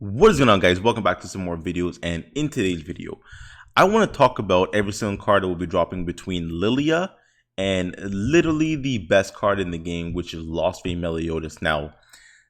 What is going on, guys? Welcome back to some more videos, and in today's video I want to talk about every single card that will be dropping between Lilia and literally the best card in the game, which is Lostvayne Meliodas. Now,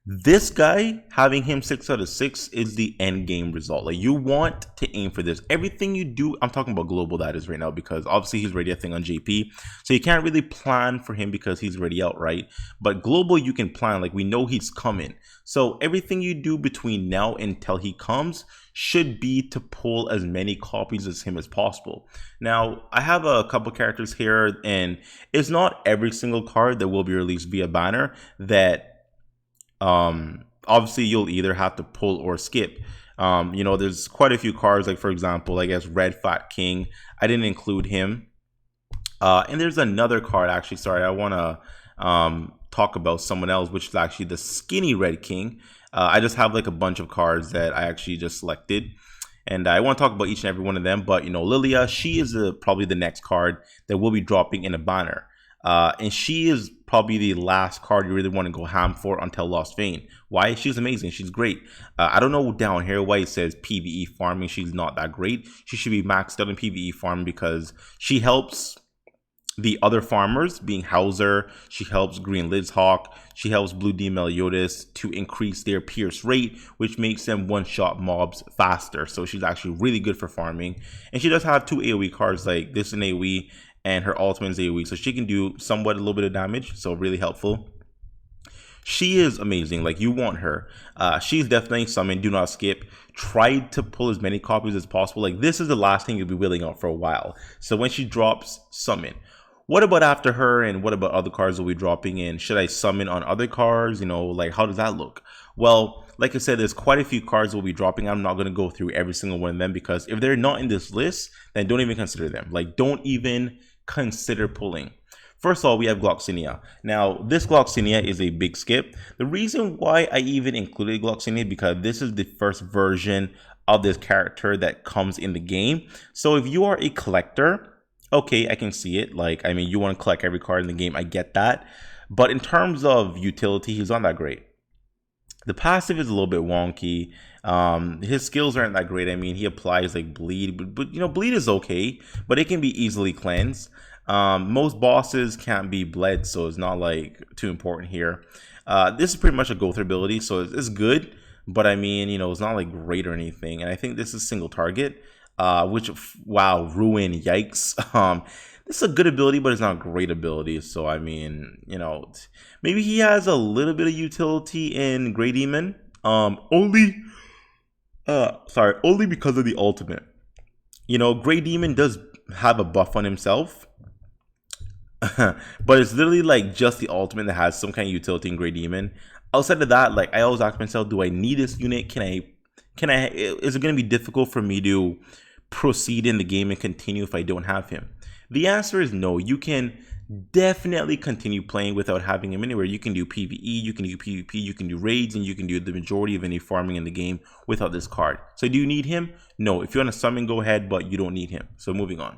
this guy, having him 6 out of 6 is the end game result. Like, you want to aim for this. Everything you do, I'm talking about global, that is, right now, because obviously he's already a thing on JP, so you can't really plan for him because he's already out, right? But global, you can plan. Like, we know he's coming, so everything you do between now until he comes should be to pull as many copies as him as possible. Now, I have a couple characters here, and it's not every single card that will be released via banner that obviously you'll either have to pull or skip. There's quite a few cards, like for example, I guess Red Fat King. I didn't include him. And there's another card, actually, sorry, I want to talk about someone else, which is actually the Skinny Red King. I just have like a bunch of cards that I actually just selected, and I want to talk about each and every one of them. But Lilia, she is probably the next card that will be dropping in a banner. And she is probably the last card you really want to go ham for until Lostvayne. Why? She's amazing. She's great. I don't know down here why it says PvE farming. She's not that great. She should be maxed out in PvE farming because she helps the other farmers, being Hauser. She helps Green Lidshawk. She helps Blue D Meliodas to increase their pierce rate, which makes them one-shot mobs faster. So she's actually really good for farming. And she does have 2 AoE cards, like this in AoE, and her ultimate is AoE, so she can do somewhat a little bit of damage, so really helpful. She is amazing. Like, you want her. She's definitely summon. Do not skip. Try to pull as many copies as possible. Like, this is the last thing you'll be wheeling out for a while. So when she drops, summon. What about after her, and what about other cards will be dropping in? Should I summon on other cards? Like, how does that look? Well, like I said, there's quite a few cards that will be dropping. I'm not going to go through every single one of them, because if they're not in this list, then don't even consider them. Like, don't even consider pulling. First of all, we have Gloxinia. Now, this Gloxinia is a big skip. The reason why I even included Gloxinia is because this is the first version of this character that comes in the game. So if you are a collector, okay, I can see it. Like, I mean, you want to collect every card in the game. I get that. But in terms of utility, he's not that great. The passive is a little bit wonky. His skills aren't that great. I mean, he applies like bleed, but bleed is okay, but it can be easily cleansed. Most bosses can't be bled, so it's not like too important here. This is pretty much a go-through ability, so it's good, but I mean, it's not like great or anything. And I think this is single target, which, wow, ruin, yikes. This is a good ability, but it's not a great ability. So I mean, maybe he has a little bit of utility in Grey Demon. Only because of the ultimate. Grey Demon does have a buff on himself, but it's literally like just the ultimate that has some kind of utility in Grey Demon. Outside of that, like, I always ask myself, do I need this unit? Can I? Is it going to be difficult for me to proceed in the game and continue if I don't have him? The answer is no. You can definitely continue playing without having him anywhere. You can do PvE, you can do PvP, you can do raids, and you can do the majority of any farming in the game without this card. So do you need him? No. If you want to summon, go ahead, but you don't need him. So moving on.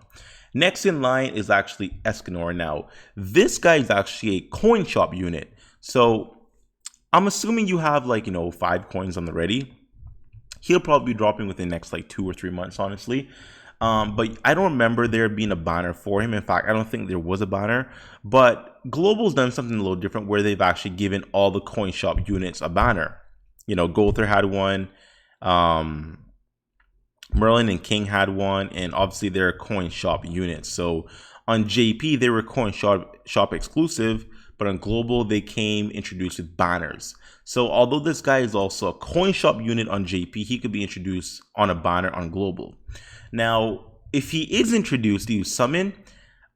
Next in line is actually Escanor. Now, this guy is actually a coin shop unit. So I'm assuming you have, like, 5 coins on the ready. He'll probably be dropping within the next like 2 or 3 months, honestly. But I don't remember there being a banner for him. In fact, I don't think there was a banner. But Global's done something a little different, where they've actually given all the coin shop units a banner. Golther had one. Merlin and King had one, and obviously they're coin shop units. So on JP, they were coin shop exclusive, but on Global, they came introduced with banners. So although this guy is also a coin shop unit on JP, he could be introduced on a banner on Global. Now, if he is introduced, do you summon?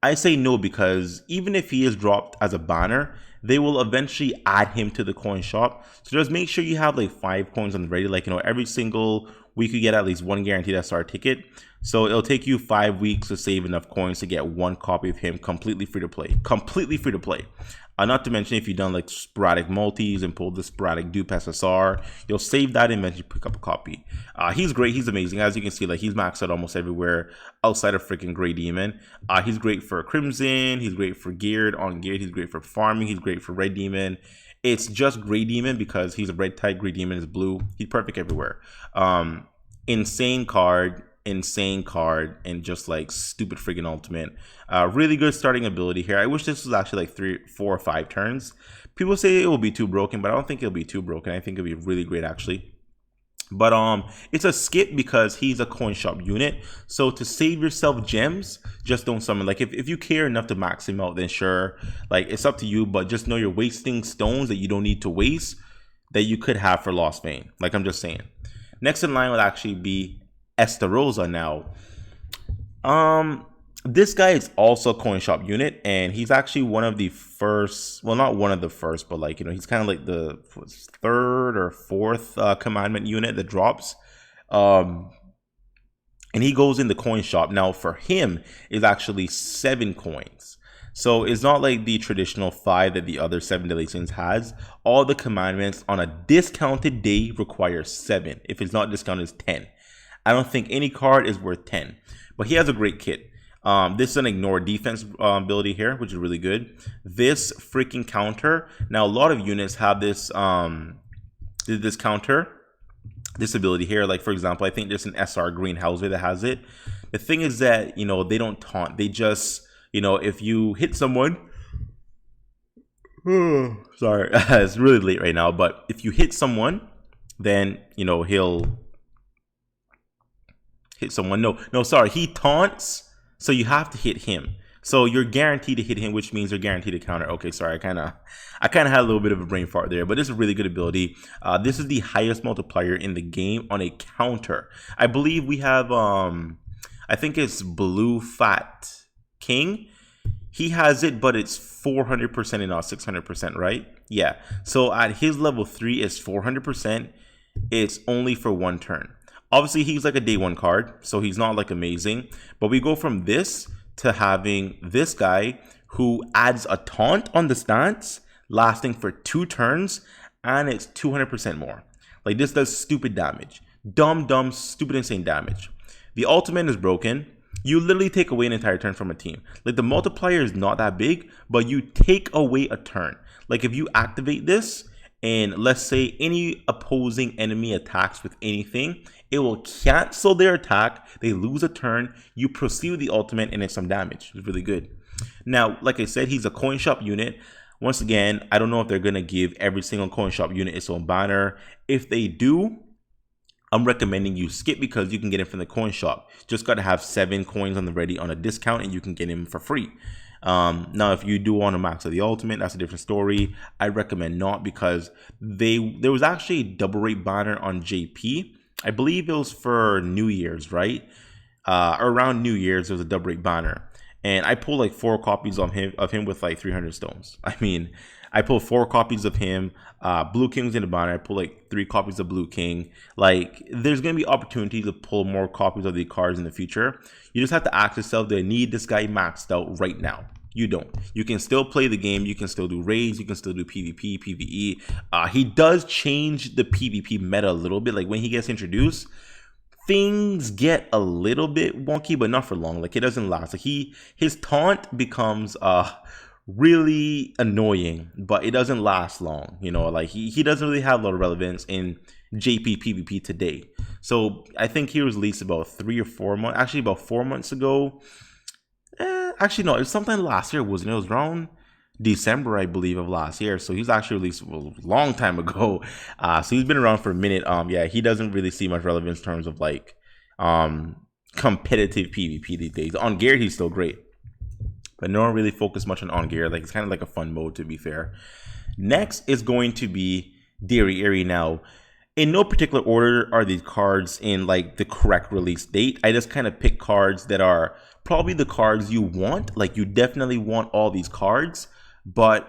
I say no, because even if he is dropped as a banner, they will eventually add him to the coin shop. So just make sure you have like 5 coins on the ready. Like, every single week you get at least 1 guaranteed SR ticket. So it'll take you 5 weeks to save enough coins to get 1 copy of him completely free to play. Completely free to play. Not to mention, if you've done like sporadic multis and pulled the sporadic dupe SSR, you'll save that and eventually pick up a copy. He's great. He's amazing. As you can see, like, he's maxed out almost everywhere outside of freaking Grey Demon. He's great for Crimson. He's great for geared, on geared. He's great for farming. He's great for Red Demon. It's just Grey Demon because he's a red type. Grey Demon is blue. He's perfect everywhere. Insane card, and just like stupid friggin' ultimate. Really good starting ability here. I wish this was actually like 3, 4, or 5 turns. People say it will be too broken, but I don't think it'll be too broken. I think it'll be really great actually. But it's a skip because he's a coin shop unit. So to save yourself gems, just don't summon. Like if you care enough to max him out, then sure, like it's up to you. But just know you're wasting stones that you don't need to waste that you could have for Lostvayne. Like I'm just saying. Next in line would actually be Estarossa now. This guy is also a coin shop unit, and he's actually one of the first, well, not one of the first, but like, you know, he's kind of like the 3rd or 4th commandment unit that drops. And he goes in the coin shop. Now for him is actually 7 coins. So it's not like the traditional 5 that the other 7 deadly sins has. All the commandments on a discounted day require 7. If it's not discounted, it's 10. I don't think any card is worth 10, but he has a great kit. This is an ignore defense ability here, which is really good. This freaking counter. Now, a lot of units have this this counter, this ability here. Like, for example, I think there's an SR Green Houser that has it. The thing is that, you know, they don't taunt. They just, you know, if you hit someone... sorry, it's really late right now. But if you hit someone, then, you know, he'll... hit someone. No, sorry. He taunts... So you have to hit him. So you're guaranteed to hit him, which means you're guaranteed to counter. Okay, sorry, I kind of had a little bit of a brain fart there, but this is a really good ability. This is the highest multiplier in the game on a counter. I believe we have, I think it's Blue Fat King. He has it, but it's 400% and not 600%, right? Yeah. So at his level 3 is 400%. It's only for 1 turn. Obviously, he's like a day 1 card, so he's not like amazing. But we go from this to having this guy who adds a taunt on the stance, lasting for 2 turns, and it's 200% more. Like, this does stupid damage. Dumb, stupid, insane damage. The ultimate is broken. You literally take away an entire turn from a team. Like, the multiplier is not that big, but you take away a turn. Like, if you activate this, and let's say any opposing enemy attacks with anything, it will cancel their attack. They lose a turn. You proceed with the ultimate and it's some damage. It's really good. Now, like I said, he's a coin shop unit. Once again, I don't know if they're going to give every single coin shop unit its own banner. If they do, I'm recommending you skip because you can get him from the coin shop. Just got to have 7 coins on the ready on a discount and you can get him for free. Now, if you do want to max out the ultimate, that's a different story. I recommend not because there was actually a double rate banner on JP. I believe it was for New Year's, right? Around New Year's, there was a double rate banner. And I pulled like 4 copies of him with like 300 stones. I mean, I pulled 4 copies of him. Blue King was in the banner. I pulled like 3 copies of Blue King. Like, there's going to be opportunities to pull more copies of the cards in the future. You just have to ask yourself, do I need this guy maxed out right now? You don't. You can still play the game. You can still do raids. You can still do PvP, PvE. He does change the PvP meta a little bit. Like, when he gets introduced, things get a little bit wonky, but not for long. Like, it doesn't last. Like, his taunt becomes really annoying, but it doesn't last long. You know, like he doesn't really have a lot of relevance in JP PvP today. So I think he was released about 3 or 4 months, actually about 4 months ago. Actually, no, it was sometime last year, wasn't it? It was around December, I believe, of last year. So he's actually released a long time ago. So he's been around for a minute. Yeah, he doesn't really see much relevance in terms of like competitive PvP these days. On gear, he's still great, but no one really focused much on gear. Like, it's kind of like a fun mode, to be fair. Next is going to be Diri. Now, in no particular order are these cards in like the correct release date. I just kind of pick cards that are probably the cards you want. Like, you definitely want all these cards, but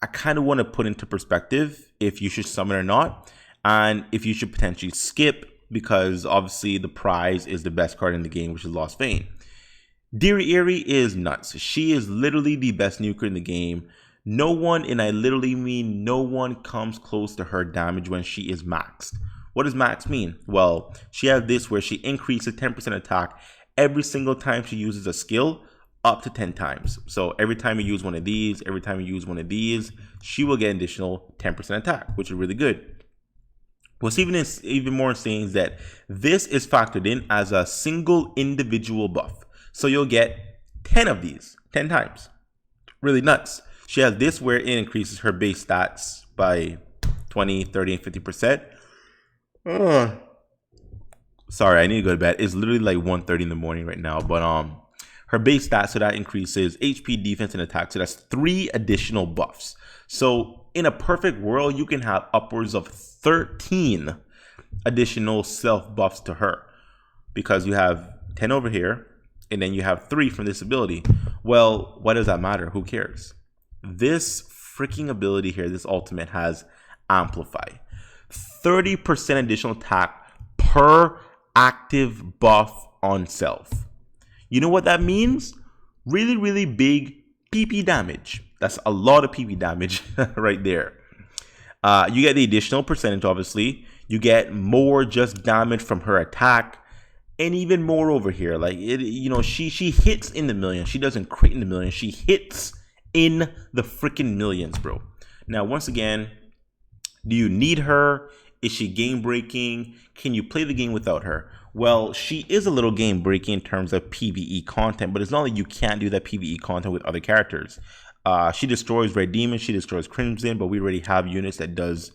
I kind of want to put into perspective if you should summon or not, and if you should potentially skip, because obviously the prize is the best card in the game, which is Lostvayne. Diri is nuts. She is literally the best nuker in the game. No one, and I literally mean no one, comes close to her damage when she is maxed. What does max mean? Well, she has this where she increases 10% attack every single time she uses a skill up to 10 times. So every time you use one of these, every time you use one of these, she will get an additional 10% attack, which is really good. What's even more insane is that this is factored in as a single individual buff. So you'll get 10 of these, 10 times. Really nuts. She has this where it increases her base stats by 20, 30, and 50%. Sorry, I need to go to bed. It's literally like 1:30 in the morning right now. But her base stats, so that increases HP, defense, and attack. So that's 3 additional buffs. So in a perfect world, you can have upwards of 13 additional self buffs to her, because you have 10 over here, and then you have 3 from this ability. Well, what does that matter? Who cares? This freaking ability here, this ultimate, has Amplify. 30% additional attack per active buff on self. You know what that means? Really, really big PP damage. That's a lot of PP damage right there. You get the additional percentage, obviously. You get more just damage from her attack, and even more over here. Like, it, you know, she hits in the millions. She doesn't crit in the millions. She hits in the freaking millions, bro. Now, once again, do you need her? Is she game breaking? Can you play the game without her? Well, she is a little game breaking in terms of PvE content, but it's not like you can't do that PvE content with other characters. She destroys Red Demon, she destroys Crimson, but we already have units that does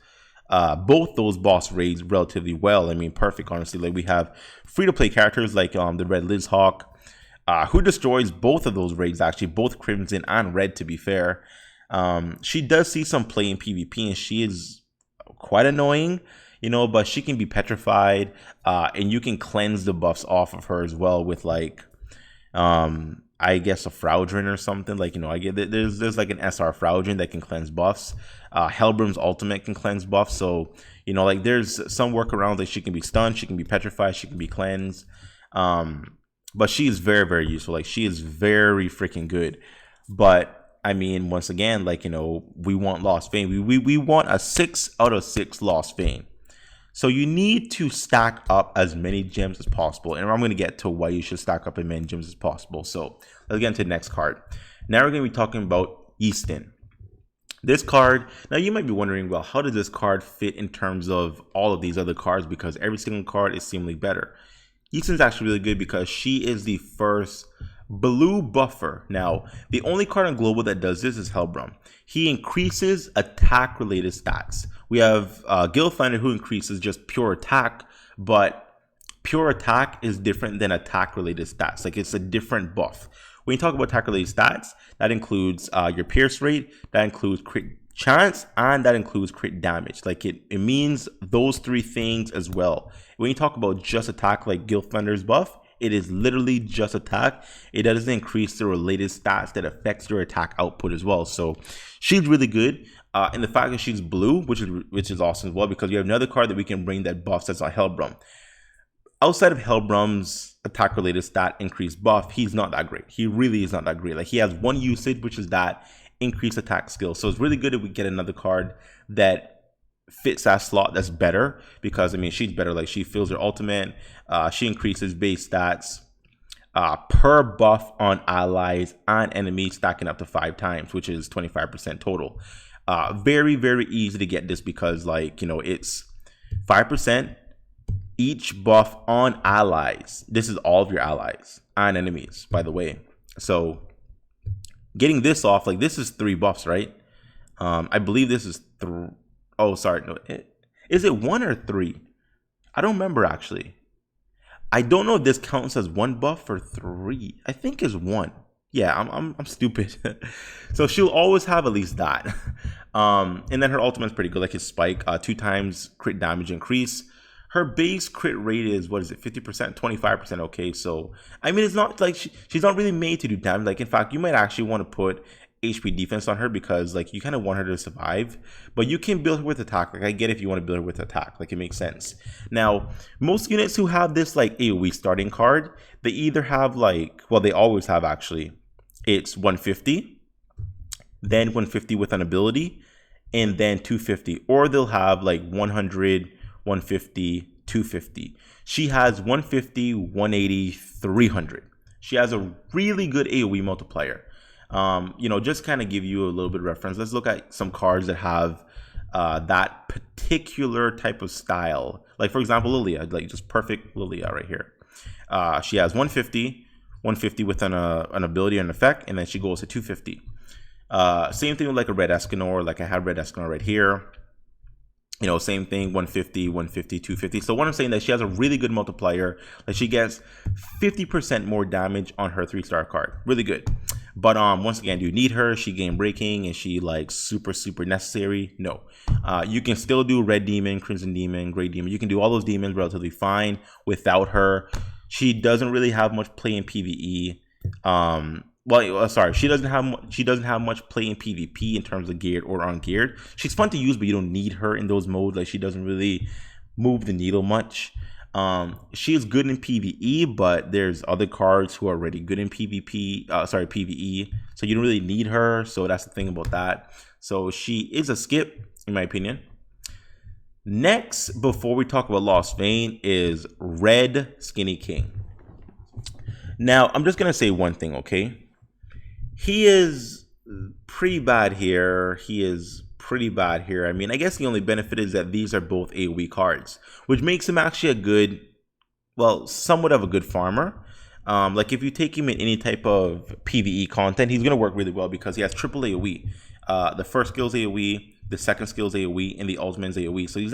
both those boss raids relatively well. I mean, perfect, honestly. Like, we have free-to-play characters like the Red Liz Hawk, who destroys both of those raids, actually, both Crimson and Red, to be fair. She does see some play in PvP, and she is quite annoying, you know, but she can be petrified, and you can cleanse the buffs off of her as well with, like, I guess a Fraudrin or something. Like, you know, I get there's like an SR Fraudrin that can cleanse buffs. Hellbrim's ultimate can cleanse buffs. So, you know, like, there's some workarounds. Like, she can be stunned, she can be petrified, she can be cleansed. But she is very, very useful. Like, she is very freaking good. But I mean, once again, like, you know, we want Lostvayne. We want a 6 out of 6 Lostvayne. So you need to stack up as many gems as possible. And I'm going to get to why you should stack up as many gems as possible. So let's get into the next card. Now we're going to be talking about Easton. This card, now you might be wondering, well, how does this card fit in terms of all of these other cards? Because every single card is seemingly better. Easton's actually really good because she is the first blue buffer. Now, the only card on Global that does this is Hellbrim. He increases attack-related stats. We have Gilfinder, who increases just pure attack, but pure attack is different than attack-related stats. Like, it's a different buff. When you talk about attack-related stats, that includes your pierce rate, that includes crit chance, and that includes crit damage. Like, it means those 3 things as well. When you talk about just attack, like Gilfinder's buff, it is literally just attack. It doesn't increase the related stats that affects your attack output as well. So she's really good. And the fact that she's blue, which is awesome as well, because we have another card that we can bring that buffs that's on Hellbrim. Outside of Hellbrim's attack related stat increase buff, he's not that great. He really is not that great. Like, he has one usage, which is that increased attack skill. So it's really good if we get another card that fits that slot that's better, because I mean, she's better. Like, she fills her ultimate, she increases base stats per buff on allies and enemies, stacking up to 5 times, which is 25% total. Very, very easy to get this because, like, you know, it's 5% each buff on allies. This is all of your allies and enemies, by the way. So getting this off, like, this is 3 buffs, right? I believe this is 3. Oh, sorry. No, is it 1 or 3? I don't remember, actually. I don't know if this counts as 1 buff or 3. I think it's 1. Yeah, I'm stupid. So she'll always have at least that. And then her ultimate's pretty good, like his spike, 2 times crit damage increase. Her base crit rate is, what is it, 50%, 25%? Okay, so I mean, it's not like she's not really made to do damage. Like, in fact, you might actually want to put HP defense on her, because, like, you kind of want her to survive, but you can build her with attack. Like, I get if you want to build her with attack, like, it makes sense. Now, most units who have this, like, AoE starting card, they either have, like, well, they always have, actually, it's 150, then 150 with an ability, and then 250, or they'll have, like, 100, 150, 250. She has 150, 180, 300. She has a really good AoE multiplier. Just kind of give you a little bit of reference. Let's look at some cards that have that particular type of style. Like for example, Lilia, like just perfect Lilia right here. She has 150 with an ability and effect, and then she goes to 250. Same thing with like a red Escanor, like I have red Escanor right here. Same thing, 150, 150, 250. So what I'm saying that she has a really good multiplier. Like she gets 50% more damage on her 3-star card. Really good. But once again, do you need her? She game breaking? Is she like super necessary? No. You can still do red demon, crimson demon, gray demon. You can do all those demons relatively fine without her. She doesn't really have much play in PvE. She doesn't have much play in PvP in terms of geared or ungeared. She's fun to use, but you don't need her in those modes. Like she doesn't really move the needle much. She is good in PvE, but there's other cards who are already good in PvE. So you don't really need her. So that's the thing about that. So she is a skip, in my opinion. Next, before we talk about Lostvayne, is Red Skinny King. Now, I'm just gonna say one thing, okay? He is pretty bad here. I mean, I guess the only benefit is that these are both AoE cards, which makes him actually a good, somewhat of a good farmer. Like if you take him in any type of PvE content, he's gonna work really well because he has triple AoE. The first skill's AoE, the second skill's AoE, and the ultimate's AoE. So he's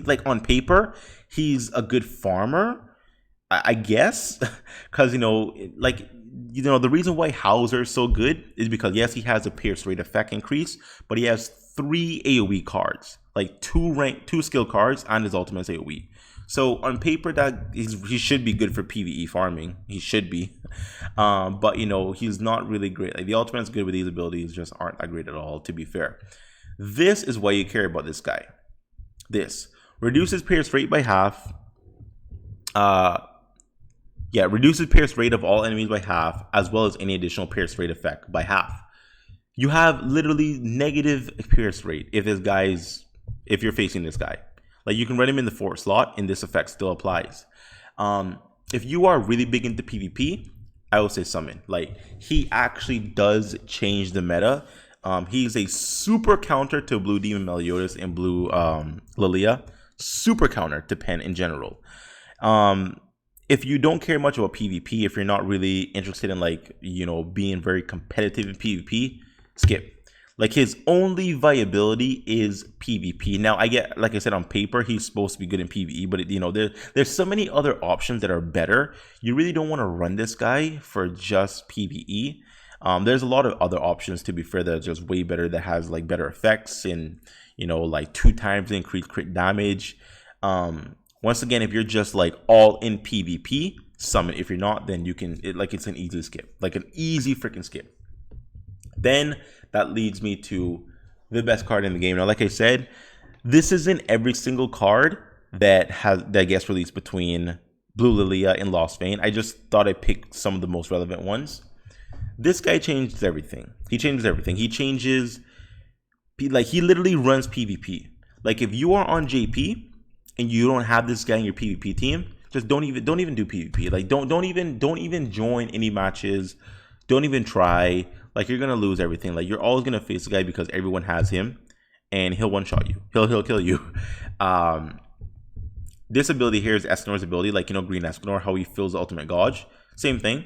like on paper, he's a good farmer, I guess, because the reason why Hauser is so good is because yes, he has a pierce rate effect increase, but he has 3 AoE cards, like 2 skill cards, and his ultimate's AoE. So on paper, that he should be good for PvE farming. He should be, but he's not really great. Like the ultimate's good, with these abilities just aren't that great at all. To be fair, this is why you care about this guy. This reduces pierce rate by half. Reduces pierce rate of all enemies by half, as well as any additional pierce rate effect by half. You have literally negative pierce rate if you're facing this guy. Like you can run him in the 4th slot, and this effect still applies. If you are really big into PvP, I will say summon. Like he actually does change the meta. He's a super counter to blue Demon Meliodas and blue Lilia. Super counter to Pen in general. If you don't care much about PvP, if you're not really interested in being very competitive in PvP, skip. Like his only viability is PvP. Now I get, like I said, on paper he's supposed to be good in PvE, but there's so many other options that are better. You really don't want to run this guy for just PvE. There's a lot of other options, to be fair, that are just way better, that has like better effects and like 2 times the increased crit damage. Once again, if you're just like all in PvP, summon. If you're not, then you can it's an easy skip, like an easy freaking skip. Then that leads me to the best card in the game. Now, like I said, this isn't every single card that gets released between Blue Lilia and Lostvayne. I just thought I'd pick some of the most relevant ones. This guy changes everything. He changes everything. He literally runs PvP. Like if you are on JP and you don't have this guy in your PvP team, just don't even do PvP. Like don't even join any matches. Don't even try. Like you're gonna lose everything. Like you're always gonna face the guy because everyone has him, and he'll one-shot you. He'll kill you. This ability here is Escanor's ability, like Green Escanor, how he fills the ultimate gauge. Same thing.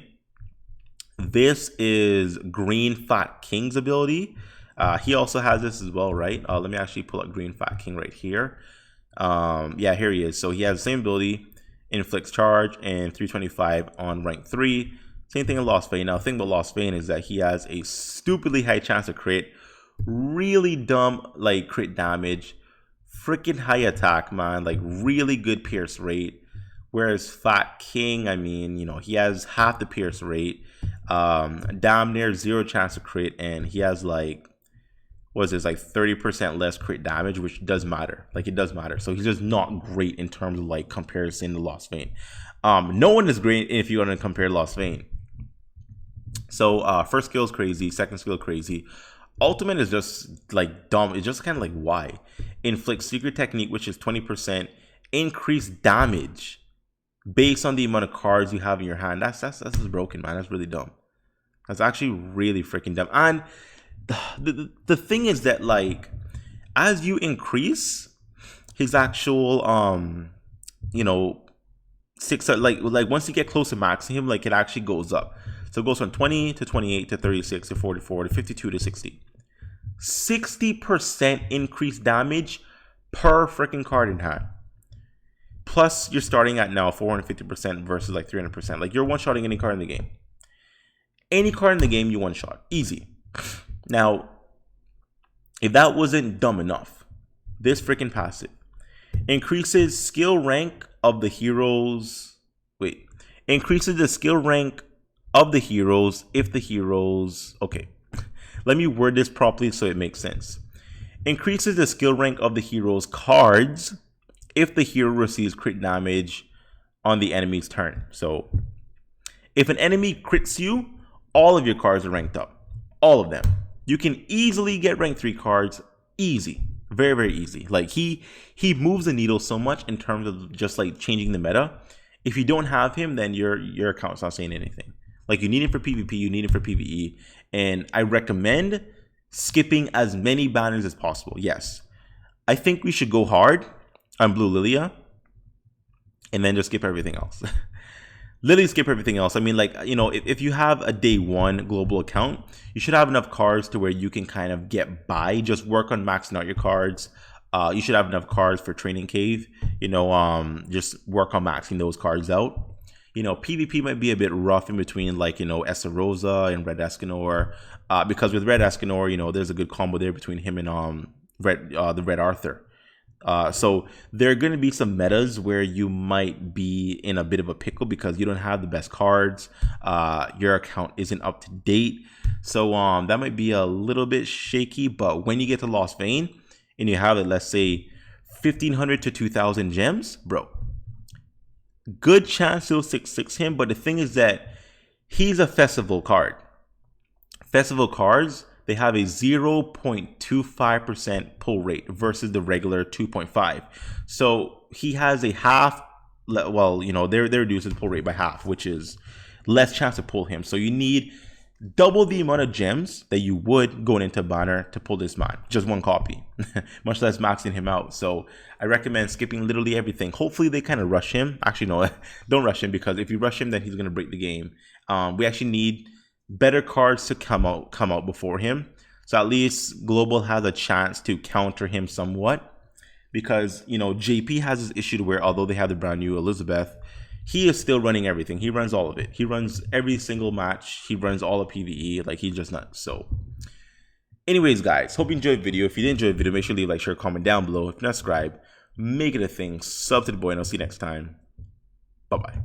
This is Green Fat King's ability. He also has this as well, right? Let me actually pull up Green Fat King right here. Here he is. So he has the same ability, inflicts charge and 325 on rank 3. Same thing in Lostvayne. Now, the thing about Lostvayne is that he has a stupidly high chance to crit, really dumb like crit damage, freaking high attack, man, like really good pierce rate. Whereas Fat King, I mean, he has half the pierce rate, damn near 0 chance to crit, and he has like 30% less crit damage, which does matter. Like it does matter. So he's just not great in terms of like comparison to Lostvayne. No one is great if you want to compare Lostvayne. So first skill is crazy, second skill crazy. Ultimate is just like dumb. It's just kind of like why? Inflict secret technique, which is 20% increased damage. based on the amount of cards you have in your hand. That's just broken, man. That's really dumb. That's actually really freaking dumb. And the thing is that, like, as you increase his actual you know, six, like once you get close to maxing him, like, it actually goes up. So it goes from 20 to 28 to 36 to 44 to 52 to 60. 60% increased damage per freaking card in hand. Plus, you're starting at now 450% versus like 300%. Like, you're one-shotting any card in the game. Any card in the game, you one-shot. Easy. Now, if that wasn't dumb enough, this freaking passive increases skill rank of the heroes. Wait. Increases the skill rank of the heroes if the heroes... Okay. Let me word this properly so it makes sense. Increases the skill rank of the hero's cards if the hero receives crit damage on the enemy's turn. So, if an enemy crits you, all of your cards are ranked up. All of them. You can easily get rank 3 cards. Easy. Very, very easy. Like, he moves the needle so much in terms of just like changing the meta. If you don't have him, then your account's not saying anything. Like, you need him for PvP, you need him for PvE. And I recommend skipping as many banners as possible. Yes. I think we should go hard on Blue Lilia and then just skip everything else. Literally skip everything else. I mean, like, you know, if you have a day 1 global account, you should have enough cards to where you can kind of get by. Just work on maxing out your cards. You should have enough cards for Training Cave. You know, just work on maxing those cards out. You know, PvP might be a bit rough in between, like, you know, Essarosa and Red Escanor. Because with Red Escanor, you know, there's a good combo there between him and the Red Arthur. So there are going to be some metas where you might be in a bit of a pickle because you don't have the best cards. Your account isn't up to date. So that might be a little bit shaky. But when you get to Lostvayne and you have it, let's say 1,500 to 2,000 gems, bro, good chance you'll 6-6 him. But the thing is that he's a festival card. Festival cards, they have a 0.25% pull rate versus the regular 2.5. So he has a half, well, you know, they reduced his pull rate by half, which is less chance to pull him. So you need double the amount of gems that you would going into banner to pull this man. Just one copy, much less maxing him out. So I recommend skipping literally everything. Hopefully they kind of rush him. Actually, no, don't rush him, because if you rush him, then he's going to break the game. We actually need better cards to come out before him, so at least global has a chance to counter him somewhat. Because, you know, JP has this issue where although they have the brand new Elizabeth, he is still running everything. He runs all of it. He runs every single match. He runs all of PvE. Like, he's just nuts. So anyways, guys, hope you enjoyed the video. If you did enjoy the video, make sure to leave a like, share, comment down below. If you're not subscribed, make it a thing. Sub to the boy, and I'll see you next time. Bye bye.